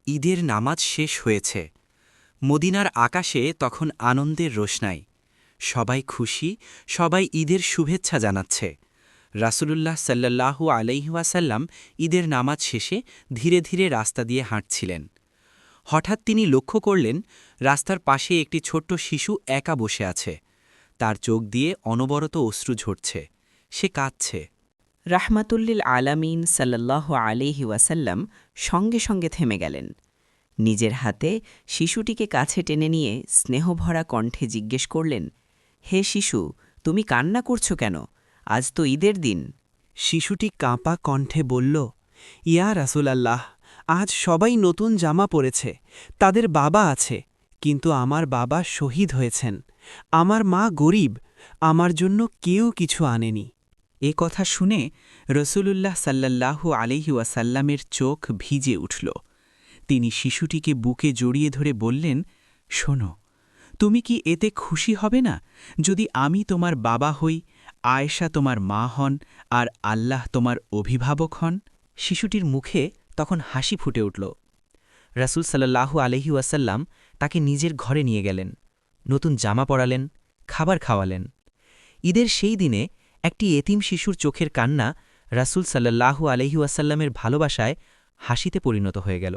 ঈদের নামাজ শেষ হয়েছে। মদিনার আকাশে তখন আনন্দের রোশনাই। সবাই খুশি, সবাই ঈদের শুভেচ্ছা জানাচ্ছে। রাসূলুল্লাহ সাল্লাল্লাহু আলাইহি ওয়াসাল্লাম ঈদের নামাজ শেষে ধীরে ধীরে রাস্তা দিয়ে হাঁটছিলেন। হঠাৎ তিনি লক্ষ্য করলেন, রাস্তার পাশে একটি ছোট্ট শিশু একা বসে আছে। তার চোখ দিয়ে অনবরত অশ্রু ঝরছে। সে কাঁদছে। রাহমাতুল্লিল আলামিন সাল্লাল্লাহু আলাইহি ওয়াসাল্লাম সঙ্গে সঙ্গে থেমে গেলেন। নিজের হাতে শিশুটিকে কাছে টেনে নিয়ে স্নেহভরা কণ্ঠে জিজ্ঞেস করলেন, হে শিশু, তুমি কান্না করছো কেন? আজ তো ঈদের দিন। শিশুটি কাঁপা কণ্ঠে বলল, ইয়া রাসূলাল্লাহ, আজ সবাই নতুন জামা পরেছে, তাদের বাবা আছে, কিন্তু আমার বাবা শহীদ হয়েছেন। আমার মা গরিব, আমার জন্য কেউ কিছু আনেনি। এ কথা শুনে রসূলুল্লাহ সাল্লাল্লাহু আলাইহি ওয়াসাল্লামের চোখ ভিজে উঠল। তিনি শিশুটিকে বুকে জড়িয়ে ধরে বললেন, শোনো, তুমি কি এতে খুশি হবে না যদি আমি তোমার বাবা হই, আয়েশা তোমার মা হন, আর আল্লাহ তোমার অভিভাবক হন? শিশুটির মুখে তখন হাসি ফুটে উঠল। রাসূল সাল্লাল্লাহু আলাইহি ওয়াসাল্লাম তাকে নিজের ঘরে নিয়ে গেলেন, নতুন জামা পরালেন, খাবার খাওয়ালেন। ঈদের সেই দিনে একটি এতিম শিশুর চোখের কান্না রাসূল সাল্লাল্লাহু আলাইহি ওয়াসাল্লামের ভালোবাসায় হাসিতে পরিণত হয়ে গেল।